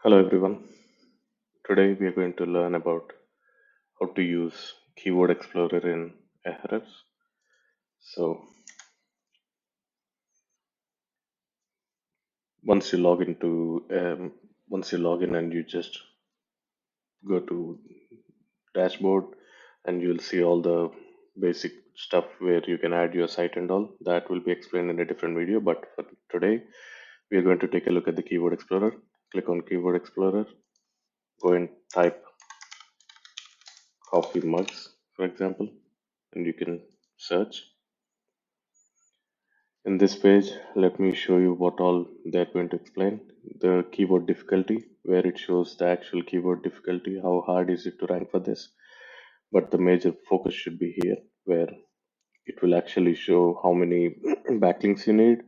Hello everyone. Today we are going to learn about how to use Keyword Explorer in Ahrefs. So once you log into once you log in and you just go to dashboard and you'll see all the basic stuff where you can add your site and all. That will be explained in a different video. But for today we are going to take a look at the Keyword Explorer. Click on Keyword Explorer. Go and type coffee mugs, for example, and you can search. In this page, let me show you what all they're going to explain. The keyword difficulty, where it shows the actual keyword difficulty, how hard is it to rank for this. But the major focus should be here, where it will actually show how many backlinks you need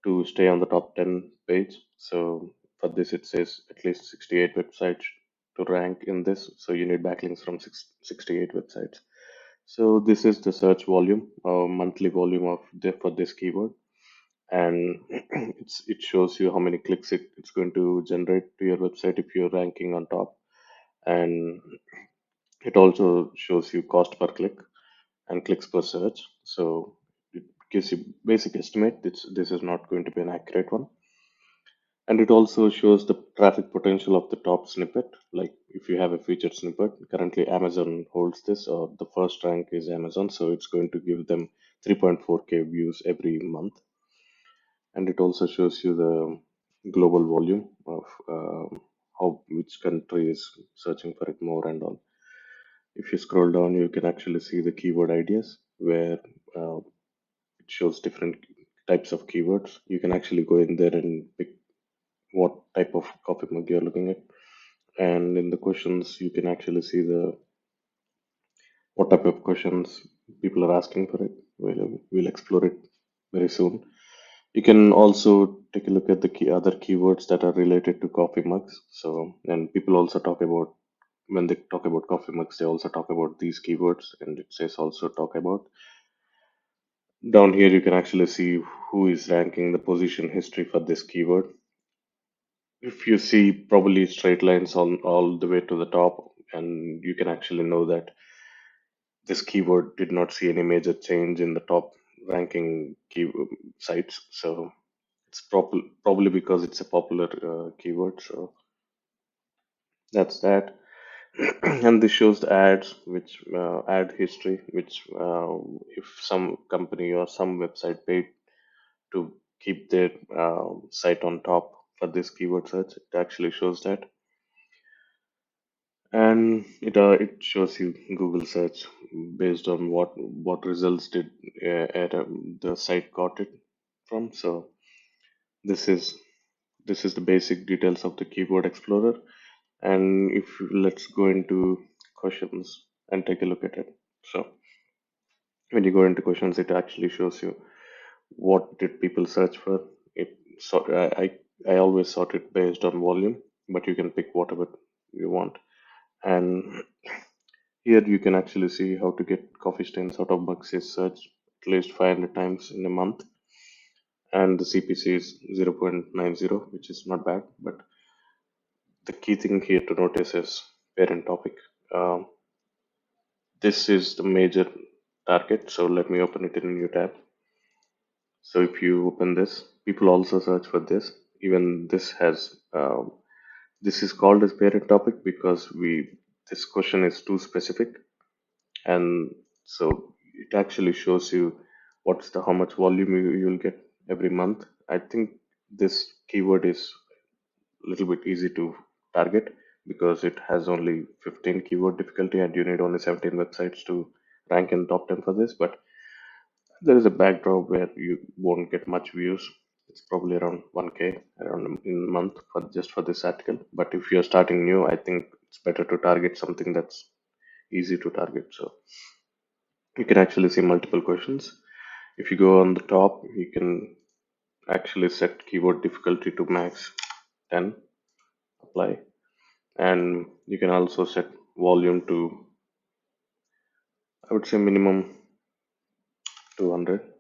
to stay on the top 10 page. So for this, it says at least 68 websites to rank in this. So you need backlinks from 68 websites. So this is the search volume, monthly volume of for this keyword, and it shows you how many clicks it's going to generate to your website if you're ranking on top, and it also shows you cost per click and clicks per search. So it gives you basic estimate. This is not going to be an accurate one, and it also shows the traffic potential of the top snippet. Like if you have a featured snippet, currently Amazon holds this, or the first rank is Amazon, so it's going to give them 3.4k views every month. And it also shows you the global volume of how which country is searching for it more and all. If you scroll down, you can actually see the keyword ideas where uh, it shows different types of keywords. You can actually go in there and pick what type of coffee mug you're looking at, and in the questions you can actually see the what type of questions people are asking for it. We'll explore it very soon. You can also take a look at the other keywords that are related to coffee mugs. So, and people also talk about, when they talk about coffee mugs, they also talk about these keywords, and it says also talk about. Down here, you can actually see who is ranking, the position history for this keyword. If you see probably straight lines on all the way to the top, and you can actually know that this keyword did not see any major change in the top ranking sites. So it's probably because it's a popular keyword. So that's that. And this shows the ads, which ad history, which if some company or some website paid to keep their site on top for this keyword search, it actually shows that. And it shows you Google search based on what results did the site got it from. So this is this is the basic details of the Keyboard Explorer. And if let's go into questions and take a look at it. So when you go into questions, it actually shows you what did people search for. It so I always sort it based on volume, but you can pick whatever you want. And here you can actually see how to get coffee stains out of mugs is searched at least 500 times in a month, and the CPC is 0.90, which is not bad. But the key thing here to notice is parent topic. Um, this is the major target. So let me open it in a new tab. So if you open this, people also search for this. Even this has this is called as parent topic because we this question is too specific, and so it actually shows you what's the how much volume you'll get every month. I think this keyword is a little bit easy to target because it has only 15 keyword difficulty and you need only 17 websites to rank in top 10 for this. But there is a backdrop where you won't get much views. It's probably around 1k around in a month for just for this article. But if you're starting new, I think it's better to target something that's easy to target. So you can actually see multiple questions. If you go on the top, you can actually set keyword difficulty to max 10, apply, and you can also set volume to, I would say, minimum 200.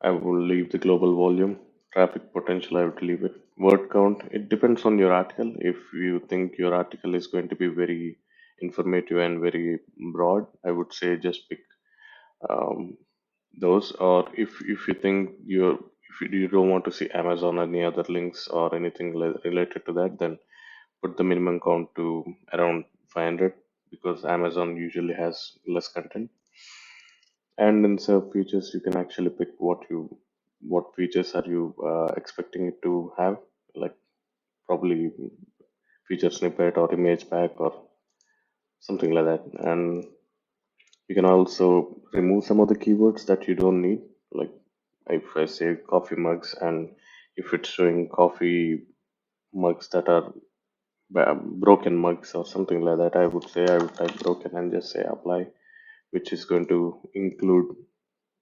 I will leave the global volume Traffic potential, I would leave it. Word count, it depends on your article. If you think your article is going to be very informative and very broad, I would say just pick um, those. Or if you think you don't want to see Amazon or any other links or anything related to that, then put the minimum count to around 500, because Amazon usually has less content. And in serve features, you can actually pick what features are you expecting it to have, like probably feature snippet or image pack or something like that. And you can also remove some of the keywords that you don't need. Like if I say coffee mugs, and if it's showing coffee mugs that are broken mugs or something like that, I would type broken and just say apply, which is going to include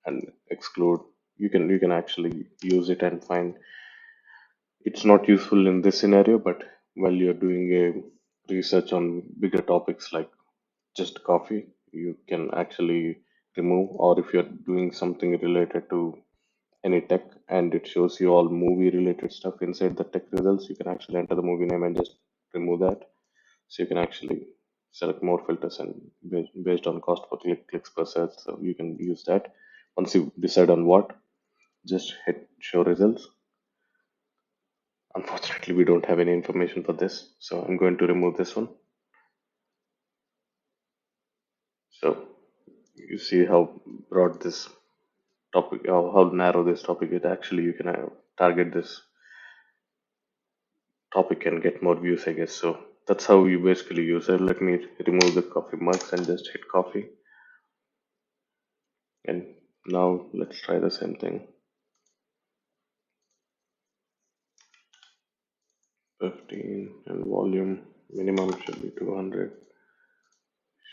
and exclude. You can actually use it and find it's not useful in this scenario, but while you're doing a research on bigger topics like just coffee, you can actually remove. Or if you're doing something related to any tech and it shows you all movie related stuff inside the tech results, you can actually enter the movie name and just remove that. So you can actually select more filters, and based on cost per clicks per search, so you can use that. Once you decide on what, just hit show results. Unfortunately, we don't have any information for this, so I'm going to remove this one. So you see how broad this topic, how narrow this topic is. Actually, you can target this topic and get more views, I guess. So that's how you basically use it. Let me remove the coffee mugs and just hit coffee. And now let's try the same thing. 15 and volume minimum should be 200.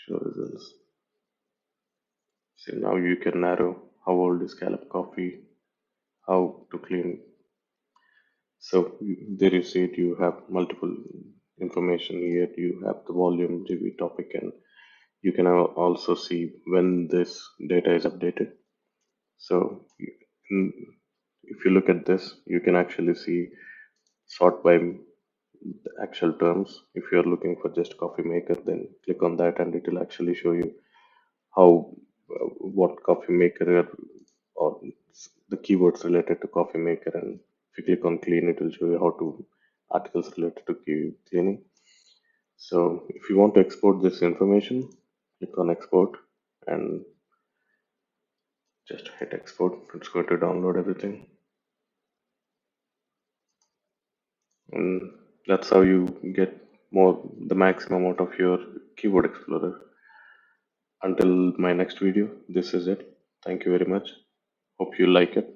Show results. See, now you can narrow how old is Caleb coffee, how to clean. So there you see it, you have multiple information here. You have the volume, GB topic, and you can also see when this data is updated. So mm, if you look at this, you can actually see sort by the actual terms. If you're looking for just coffee maker, then click on that and it will actually show you how what coffee maker or the keywords related to coffee maker. And if you click on clean, it will show you how to articles related to cleaning. So if you want to export this information, click on export and just hit export. It's going to download everything, and that's how you get more the maximum out of your keyboard explorer. Until my next video, this is it. Thank you very much. Hope you like it.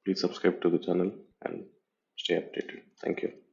Please subscribe to the channel and stay updated. Thank you.